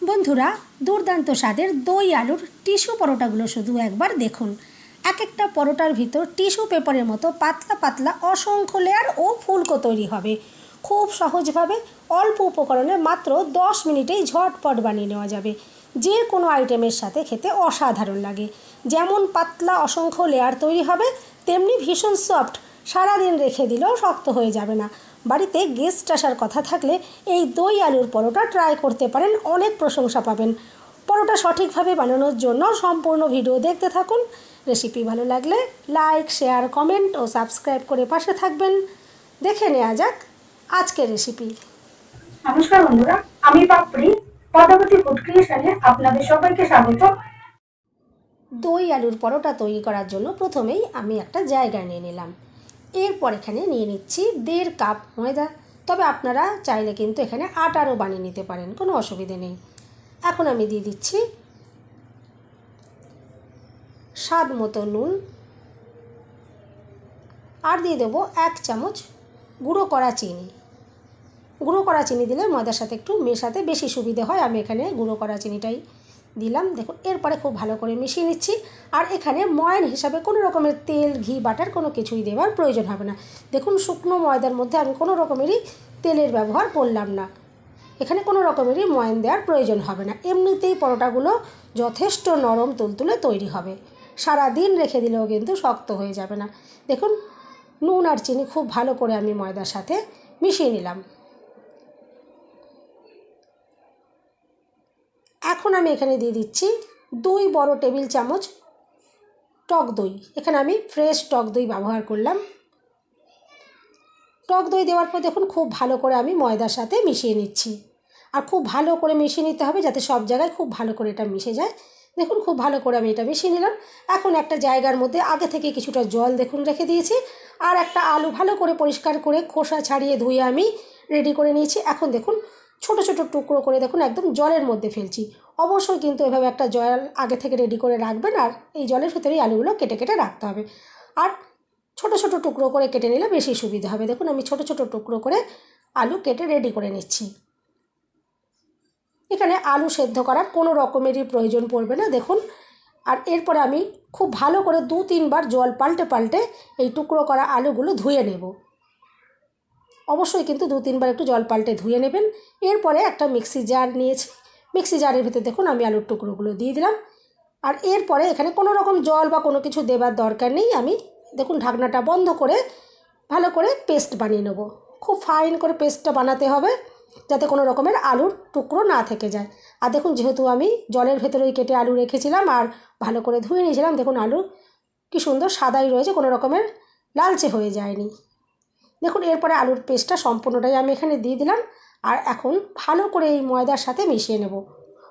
বন্ধুরা, দুর্দান্ত স্বাদের দই আলুর টিস্যু পরোটাগুলো শুধু একবার দেখুন। এক একটা পরোটার ভিতর টিস্যু পেপারের মতো পাতলা পাতলা অসংখ্য লেয়ার ও ফুলকো তৈরি হবে। খুব সহজভাবে অল্প উপকরণে মাত্র 10 মিনিটেই ঝটপট বানিয়ে নেওয়া যাবে। যে কোনো আইটেমের সাথে খেতে অসাধারণ লাগে। যেমন পাতলা অসংখ্য লেয়ার তৈরি হবে, তেমনি ভীষণ সফট, সারাদিন রেখে দিলেও শক্ত হয়ে যাবে না। বাড়িতে গেস্ট আসার কথা থাকলে এই দই আলুর পরোটা ট্রাই করতে পারেন, অনেক প্রশংসা পাবেন। পরোটা সঠিকভাবে বানানোর জন্য সম্পূর্ণ ভিডিও দেখতে থাকুন। রেসিপি ভালো লাগলে লাইক, শেয়ার, কমেন্ট ও সাবস্ক্রাইব করে পাশে থাকবেন। দেখে নেওয়া যাক আজকের রেসিপি। নমস্কার বন্ধুরা, আমি পাপড়ি পদ্মাবতী ফুড ক্রিয়েশনে আপনাদের সবাইকে স্বাগত। দই আলুর পরোটা তৈরি করার জন্য প্রথমেই আমি একটা জায়গা নিয়ে নিলাম। এরপর এখানে নিয়ে নিচ্ছি 1.5 কাপ ময়দা। তবে আপনারা চাইলে কিন্তু এখানে আটারও বানিয়ে নিতে পারেন, কোনো অসুবিধে নেই। এখন আমি দিয়ে দিচ্ছি স্বাদ মতো নুন, আর দিয়ে দেবো 1 চামচ গুঁড়ো করা চিনি। গুঁড়ো করা চিনি দিলে ময়দার সাথে একটু মেশাতে বেশি সুবিধে হয়, আমি এখানে গুঁড়ো করা চিনিটাই দিলাম। দেখুন, এরপরে খুব ভালো করে মিশিয়ে নিচ্ছি। আর এখানে ময়ান হিসাবে কোনো রকমের তেল, ঘি, বাটার কোনো কিছুই দেওয়ার প্রয়োজন হবে না। দেখুন, শুকনো ময়দার মধ্যে আমি কোনো রকমেরই তেলের ব্যবহার করলাম না। এখানে কোনো রকমেরই ময়ান দেওয়ার প্রয়োজন হবে না। এমনিতেই পরোটাগুলো যথেষ্ট নরম তুলতুলে তৈরি হবে, সারা দিন রেখে দিলেও কিন্তু শক্ত হয়ে যাবে না। দেখুন, নুন আর চিনি খুব ভালো করে আমি ময়দার সাথে মিশিয়ে নিলাম। এখন আমি এখানে দিয়ে দিচ্ছি 2 বড় টেবিল চামচ টক দই। এখানে আমি ফ্রেশ টক দই ব্যবহার করলাম। টক দই দেওয়ার পর দেখুন খুব ভালো করে আমি ময়দার সাথে মিশিয়ে নিচ্ছি। আর খুব ভালো করে মিশিয়ে নিতে হবে, যাতে সব জায়গায় খুব ভালো করে এটা মিশে যায়। দেখুন, খুব ভালো করে আমি এটা মিশিয়ে নিলাম। এখন একটা জায়গার মধ্যে আগে থেকে কিছুটা জল দেখুন রেখে দিয়েছি। আর একটা আলু ভালো করে পরিষ্কার করে খোসা ছাড়িয়ে ধুয়ে আমি রেডি করে নিয়েছি। এখন দেখুন, ছোট ছোট টুকরো করে দেখুন একদম জলের মধ্যে ফেলছি। অবশ্যই কিন্তু এভাবে একটা জল আগে থেকে রেডি করে রাখবেন, আর এই জলের ভিতরেই আলুগুলো কেটে কেটে রাখতে হবে। আর ছোট ছোট টুকরো করে কেটে নিলে বেশি সুবিধা হবে। দেখুন, আমি ছোট ছোট টুকরো করে আলু কেটে রেডি করে নিচ্ছি। এখানে আলু সেদ্ধ করার কোনো রকমেরই প্রয়োজন পড়বে না, দেখুন। আর এরপরে আমি খুব ভালো করে 2-3 বার জল পাল্টে পাল্টে এই টুকরো করা আলুগুলো ধুয়ে নেব। অবশ্যই কিন্তু 2-3 বার একটু জল পাল্টে ধুয়ে নেবেন। এরপরে একটা মিক্সি জার নিয়েছি। মিক্সি জারের ভিতরে দেখুন আমি আলুর টুকরোগুলো দিয়ে দিলাম। আর এরপরে এখানে কোনো রকম জল বা কোনো কিছু দেবার দরকার নেই। আমি দেখুন ঢাকনাটা বন্ধ করে ভালো করে পেস্ট বানিয়ে নেব। খুব ফাইন করে পেস্টটা বানাতে হবে, যাতে কোনো রকমের আলুর টুকরো না থেকে যায়। আর দেখুন, যেহেতু আমি জলের ভেতরেই কেটে আলু রেখেছিলাম আর ভালো করে ধুয়ে নিয়েছিলাম, দেখুন আলু কি সুন্দর সাদাই রয়েছে, কোনো রকমের লালচে হয়ে যায়নি। দেখুন, এরপরে আলুর পেস্টটা সম্পূর্ণটাই আমি এখানে দিয়ে দিলাম। আর এখন ভালো করে এই ময়দার সাথে মিশিয়ে নেব।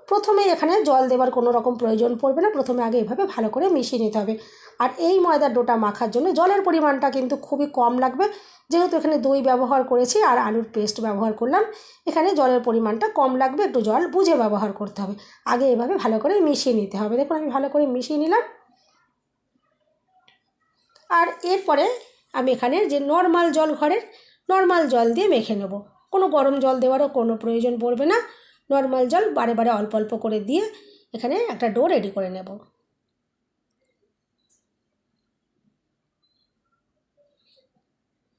প্রথমে এখানে জল দেওয়ার কোনো রকম প্রয়োজন পড়বে না, প্রথমে আগে এভাবে ভালো করে মিশিয়ে নিতে হবে। আর এই ময়দার ডোটা মাখার জন্য জলের পরিমাণটা কিন্তু খুবই কম লাগবে, যেহেতু এখানে দই ব্যবহার করেছি আর আলুর পেস্ট ব্যবহার করলাম। এখানে জলের পরিমাণটা কম লাগবে, একটু জল বুঝে ব্যবহার করতে হবে। আগে এভাবে ভালো করে মিশিয়ে নিতে হবে। দেখুন, আমি ভালো করে মিশিয়ে নিলাম। আর এরপরে আমি এখানে যে নর্মাল জল, ঘরের নর্মাল জল দিয়ে মেখে নেব। কোনো গরম জল দেওয়ারও কোনো প্রয়োজন পড়বে না। নর্মাল জল বারে বারে অল্প অল্প করে দিয়ে এখানে একটা ডো রেডি করে নেব।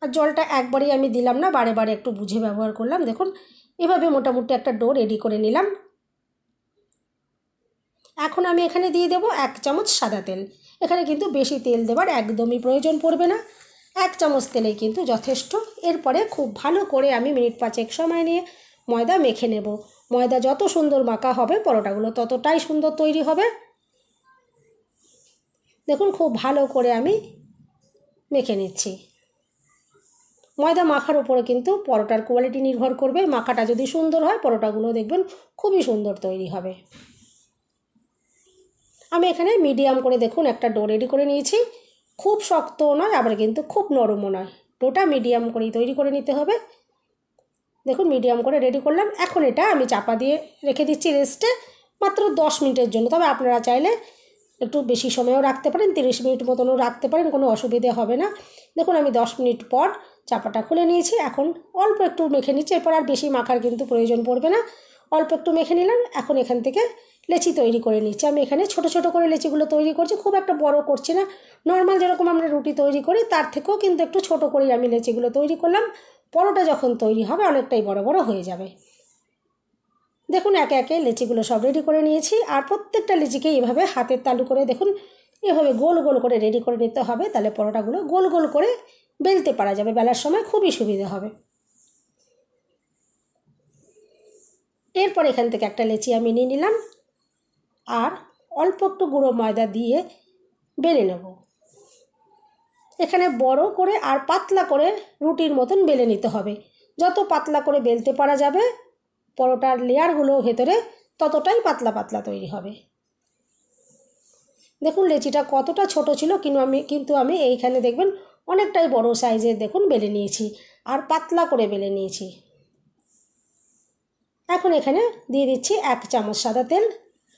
আর জলটা একবারেই আমি দিলাম না, বারে বারে একটু বুঝে ব্যবহার করলাম। দেখুন, এভাবে মোটামুটি একটা ডো রেডি করে নিলাম। এখন আমি এখানে দিয়ে দেবো 1 চামচ সাদা তেল। এখানে কিন্তু বেশি তেল দেওয়ার একদমই প্রয়োজন পড়বে না, 1 চামচ তেলেই কিন্তু যথেষ্ট। এরপরে খুব ভালো করে আমি মিনিট 5 সময় নিয়ে ময়দা মেখে নেব। ময়দা যত সুন্দর মাখা হবে পরোটাগুলো ততটাই সুন্দর তৈরি হবে। দেখুন, খুব ভালো করে আমি মেখে নিচ্ছি। ময়দা মাখার উপরে কিন্তু পরোটার কোয়ালিটি নির্ভর করবে। মাখাটা যদি সুন্দর হয় পরোটাগুলো দেখবেন খুবই সুন্দর তৈরি হবে। আমি এখানে মিডিয়াম করে দেখুন একটা ডো রেডি করে নিয়েছি। খুব শক্তও নয়, আবার কিন্তু খুব নরমও নয়। ডোটা মিডিয়াম করেই তৈরি করে নিতে হবে। দেখুন, মিডিয়াম করে রেডি করলাম। এখন এটা আমি চাপা দিয়ে রেখে দিচ্ছি রেস্টে মাত্র 10 মিনিটের জন্য। তবে আপনারা চাইলে একটু বেশি সময়ও রাখতে পারেন, 30 মিনিট মতনও রাখতে পারেন, কোনো অসুবিধে হবে না। দেখুন, আমি 10 মিনিট পর চাপাটা খুলে নিয়েছি। এখন অল্প একটু মেখে নিচ্ছি, এরপর আর বেশি মাখার কিন্তু প্রয়োজন পড়বে না। অল্প একটু মেখে নিলাম। এখন এখান থেকে লেচি তৈরি করে নিচ্ছি। আমি এখানে ছোট ছোট করে লেচিগুলো তৈরি করছি, খুব একটা বড় করছি না। নর্মাল যেরকম আমরা রুটি তৈরি করি তার থেকেও কিন্তু একটু ছোট করেই আমি লেচিগুলো তৈরি করলাম। পরোটা যখন তৈরি হবে অনেকটাই বড় বড় হয়ে যাবে। দেখুন একে একে লেচিগুলো সব রেডি করে নিয়েছি। আর প্রত্যেকটা লেচিকে এইভাবে হাতের তালু করে দেখুন এভাবে গোল গোল করে রেডি করে নিতে হবে, তাহলে পরোটাগুলো গোল গোল করে বেলতে পারা যাবে, বেলার সময় খুবই সুবিধে হবে। এরপর এখান থেকে একটা লেচি আমি নিয়ে নিলাম আর অল্প একটু গুঁড়ো ময়দা দিয়ে বেলে নেব। এখানে বড় করে আর পাতলা করে রুটির মতন বেলে নিতে হবে। যত পাতলা করে বেলতে পারা যাবে পরোটার লেয়ারগুলো ভেতরে ততটাই পাতলা পাতলা তৈরি হবে। দেখুন লেচিটা কতটা ছোট ছিল, কিন্তু আমি এইখানে দেখবেন অনেকটাই বড় সাইজের দেখুন বেলে নিয়েছি আর পাতলা করে বেলে নিয়েছি। এখন এখানে দিয়ে দিচ্ছি 1 চামচ সাদা তেল।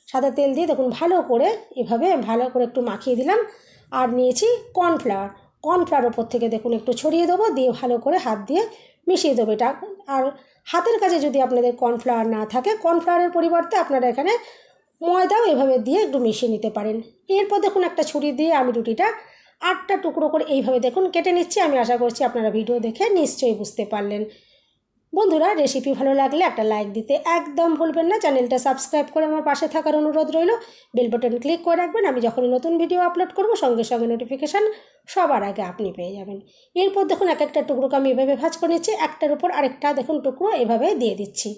সাদা তেল দিয়ে দেখুন ভালো করে এভাবে ভালো করে একটু মাখিয়ে দিলাম। আর নিয়েছি কর্নফ্লাওয়ার ওপর থেকে দেখুন একটু ছড়িয়ে দেবো, দিয়ে ভালো করে হাত দিয়ে মিশিয়ে দেবো এটা। আর হাতের কাছে যদি আপনাদের কর্নফ্লাওয়ার না থাকে, কর্নফ্লাওয়ারের পরিবর্তে আপনারা এখানে ময়দাও এভাবে দিয়ে একটু মিশিয়ে নিতে পারেন। এরপর দেখুন একটা ছুরি দিয়ে আমি রুটিটা 8টা টুকরো করে এইভাবে দেখুন কেটে নিচ্ছি। আমি আশা করছি আপনারা ভিডিও দেখে নিশ্চয়ই বুঝতে পারলেন। বন্ধুরা রেসিপি ভালো লাগলে একটা লাইক দিতে একদম ভুলবেন না। চ্যানেলটা সাবস্ক্রাইব করে আমার পাশে থাকার অনুরোধ রইল। বেল বাটন ক্লিক করে রাখবেন, আমি যখনই নতুন ভিডিও আপলোড করব সঙ্গে সঙ্গে নোটিফিকেশান সবার আগে আপনি পেয়ে যাবেন। এরপর দেখুন এক একটা টুকরোকে আমি এভাবে ভাঁজ করে নিচ্ছি। একটার উপর আরেকটা দেখুন টুকরো এভাবে দিয়ে দিচ্ছি।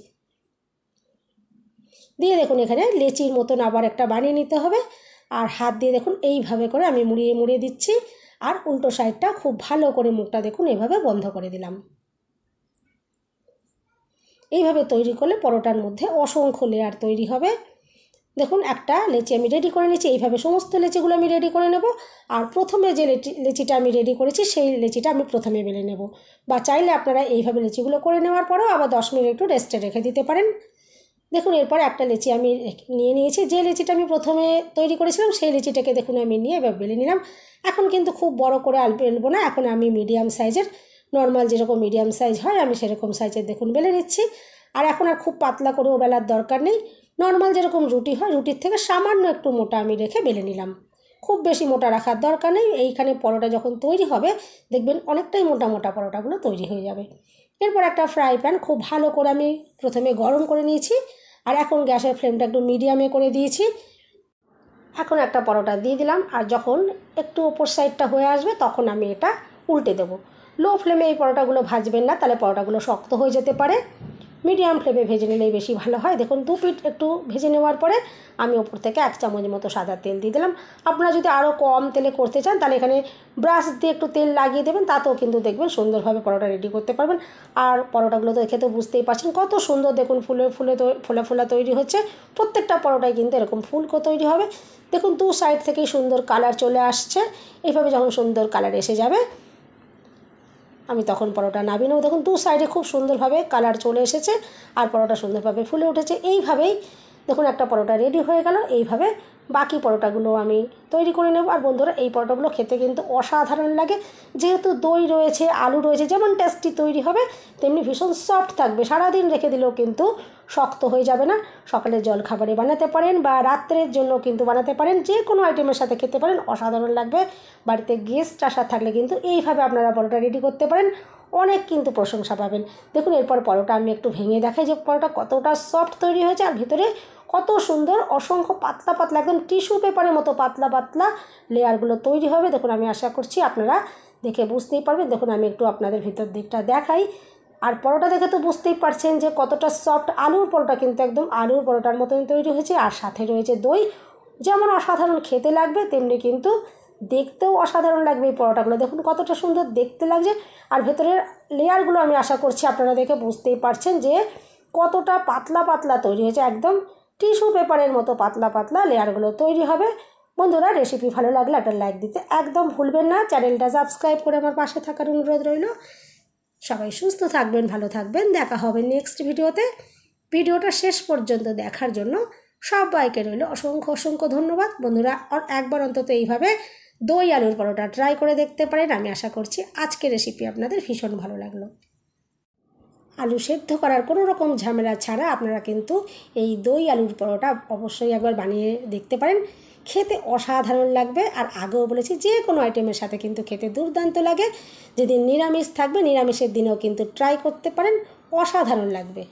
দিয়ে দেখুন এখানে লেচির মতন আবার একটা বানিয়ে নিতে হবে। আর হাত দিয়ে দেখুন এইভাবে করে আমি মুড়িয়ে মুড়িয়ে দিচ্ছি। আর উল্টো সাইডটা খুব ভালো করে মুখটা দেখুন এভাবে বন্ধ করে দিলাম। এইভাবে তৈরি করলে পরোটার মধ্যে অসংখ্য লেয়ার তৈরি হবে। দেখুন একটা লেচি আমি রেডি করে নিচ্ছি। এইভাবে সমস্ত লেচিগুলো আমি রেডি করে নেব। আর প্রথমে যে লেচিটা আমি রেডি করেছি সেই লেচিটা আমি প্রথমে বেলে নেব। বা চাইলে আপনারা এইভাবে লেচিগুলো করে নেওয়ার পরেও আবার 10 মিনিট একটু রেস্টে রেখে দিতে পারেন। দেখুন এরপর একটা লেচি আমি নিয়ে নিয়েছি। যে লেচিটা আমি প্রথমে তৈরি করেছিলাম সেই লেচিটাকে দেখুন আমি নিয়ে এবার বেলে নিলাম। এখন কিন্তু খুব বড় করে বেলবো না, এখন আমি মিডিয়াম সাইজের, নর্মাল যেরকম মিডিয়াম সাইজ হয় আমি সেরকম সাইজের দেখুন বেলে নিচ্ছি। আর এখন আর খুব পাতলা করেও বেলার দরকার নেই। নর্মাল যেরকম রুটি হয় রুটির থেকে সামান্য একটু মোটা আমি রেখে বেলে নিলাম। খুব বেশি মোটা রাখার দরকার নেই। এইখানে পরোটা যখন তৈরি হবে দেখবেন অনেকটাই মোটা মোটা পরোটাগুলো তৈরি হয়ে যাবে। এরপর একটা ফ্রাই প্যান খুব ভালো করে আমি প্রথমে গরম করে নিয়েছি। আর এখন গ্যাসের ফ্লেমটা একটু মিডিয়ামে করে দিয়েছি। এখন একটা পরোটা দিয়ে দিলাম। আর যখন একটু ওপর সাইডটা হয়ে আসবে তখন আমি এটা উল্টে দেবো। লো ফ্লেমে এই পরোটাগুলো ভাজবেন না, তাহলে পরোটাগুলো শক্ত হয়ে যেতে পারে। মিডিয়াম ফ্লেমে ভেজে নিলেই বেশি ভালো হয়। দেখুন 2 পিঠ একটু ভেজে নেওয়ার পরে আমি ওপর থেকে 1 চামচ মতো সাদা তেল দিয়ে দিলাম। আপনারা যদি আরও কম তেলে করতে চান তাহলে এখানে ব্রাশ দিয়ে একটু তেল লাগিয়ে দেবেন, তাতেও কিন্তু দেখবেন সুন্দরভাবে পরোটা রেডি করতে পারবেন। আর পরোটাগুলো তো দেখে তো বুঝতেই পারছেন কত সুন্দর দেখুন ফোলা ফোলা তৈরি হচ্ছে। প্রত্যেকটা পরোটায় কিন্তু এরকম ফুলকো তৈরি হবে। দেখুন 2 সাইড থেকেই সুন্দর কালার চলে আসছে। এইভাবে যখন সুন্দর কালার এসে যাবে আমি তখন পরোটা নামিয়ে নেব। দেখুন 2 সাইডে খুব সুন্দরভাবে কালার চলে এসেছে আর পরোটা সুন্দরভাবে ফুলে উঠেছে। এইভাবেই দেখুন একটা পরোটা রেডি হয়ে গেল। এইভাবে বাকি পরোটাগুলো আমি তৈরি করে নেব। আর বন্ধুরা এই পরোটাগুলো খেতে কিন্তু অসাধারণ লাগে, যেহেতু দই রয়েছে, আলু রয়েছে, যেমন টেস্টি তৈরি হবে তেমনি ভীষণ সফট থাকবে। সারাদিন রেখে দিলেও কিন্তু শক্ত হয়ে যাবে না। সকালে জলখাবারে বানাতে পারেন বা রাত্রের জন্য কিন্তু বানাতে পারেন, যে কোনো আইটেমের সাথে খেতে পারেন, অসাধারণ লাগবে। বাড়িতে গেস্ট আসা থাকলে কিন্তু এইভাবে আপনারা পরোটা রেডি করতে পারেন, অনেক কিন্তু প্রশংসা পাবেন। দেখুন এরপর পরোটা আমি একটু ভেঙে দেখাই যে পরোটা কতটা সফট তৈরি হয়েছে আর ভিতরে কত সুন্দর অসংখ্য পাতলা পাতলা একদম টিস্যু পেপারের মতো পাতলা পাতলা লেয়ারগুলো তৈরি হবে। দেখুন আমি আশা করছি আপনারা দেখে বুঝতেই পারবেন। দেখুন আমি একটু আপনাদের ভিতর দিকটা দেখাই। আর পরোটা দেখে তো বুঝতেই পারছেন যে কতটা সফট। আলুর পরোটা কিন্তু একদম আলুর পরোটার মতন তৈরি হয়েছে। আর সাথে রয়েছে দই। যেমন অসাধারণ খেতে লাগবে তেমনি কিন্তু দেখতেও অসাধারণ লাগবে এই পরোটাগুলো। দেখুন কতটা সুন্দর দেখতে লাগছে। আর ভেতরের লেয়ারগুলো আমি আশা করছি আপনারা দেখে বুঝতেই পারছেন যে কতটা পাতলা পাতলা তৈরি হয়েছে। একদম টিস্যু পেপারের মতো পাতলা পাতলা লেয়ারগুলো তৈরি হবে। বন্ধুরা রেসিপি ভালো লাগলে একটা লাইক দিতে একদম ভুলবেন না। চ্যানেলটা সাবস্ক্রাইব করে আমার পাশে থাকার অনুরোধ রইল। সবাই সুস্থ থাকবেন, ভালো থাকবেন। দেখা হবে নেক্সট ভিডিওতে। ভিডিওটা শেষ পর্যন্ত দেখার জন্য সবাইকে রইল অসংখ্য অসংখ্য ধন্যবাদ। বন্ধুরা একবার অন্তত এইভাবে দই আলুর পরোটা ট্রাই করে দেখতে পারেন। আমি আশা করছি আজকের রেসিপি আপনাদের ভীষণ ভালো লাগলো। আলু সেদ্ধ করার কোনো রকম ঝামেলা ছাড়া আপনারা কিন্তু এই দই আলুর পরোটা অবশ্যই একবার বানিয়ে দেখতে পারেন। খেতে অসাধারণ লাগবে। আর আগেও বলেছি যে কোনো আইটেমের সাথে কিন্তু খেতে দুর্দান্ত লাগে। যেদিন নিরামিষ থাকবে নিরামিষের দিনেও কিন্তু ট্রাই করতে পারেন, অসাধারণ লাগবে।